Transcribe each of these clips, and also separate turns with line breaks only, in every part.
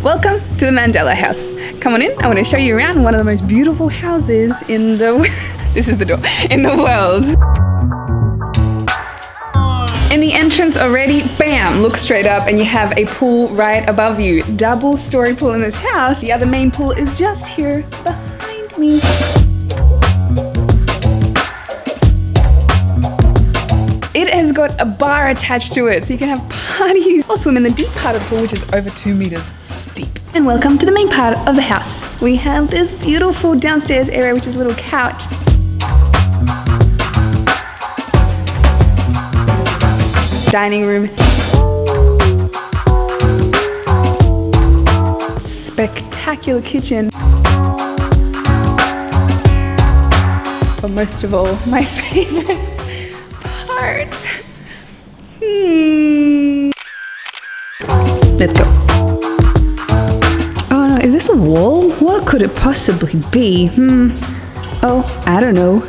Welcome to the Mandala House. Come on in, I want to show you around one of the most beautiful houses in the... this is the door. In the world. In the entrance already, bam, look straight up and you have a pool right above you. Double story pool in this house. The other main pool is just here behind me. It has got a bar attached to it, so you can have parties or swim in the deep part of the pool, which is over 2 meters deep. And welcome to the main part of the house. We have this beautiful downstairs area, which is a little couch. Dining room. Spectacular kitchen. But most of all, my favorite part. Let's go. Oh no, is this a wall? What could it possibly be? Oh, I don't know.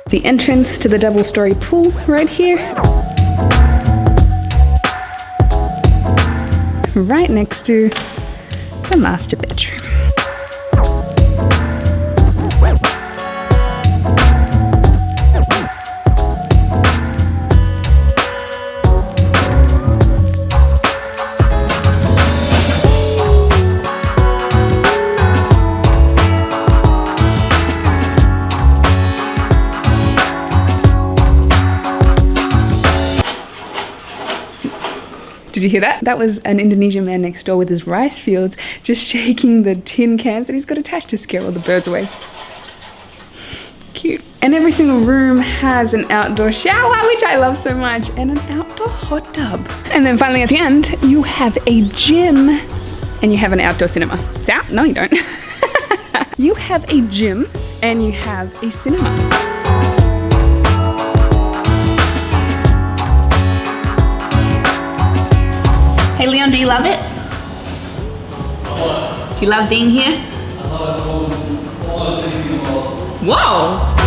The entrance to the double-story pool right here. Right next to the master bedroom. Did you hear that? That was an Indonesian man next door with his rice fields just shaking the tin cans that he's got attached to scare all the birds away. Cute. And every single room has an outdoor shower, which I love so much, and an outdoor hot tub. And then finally at the end, you have a gym and you have an outdoor cinema. So, no you don't. You have a gym and you have a cinema. Hey Leon, do you love it? Do you love being here? Whoa!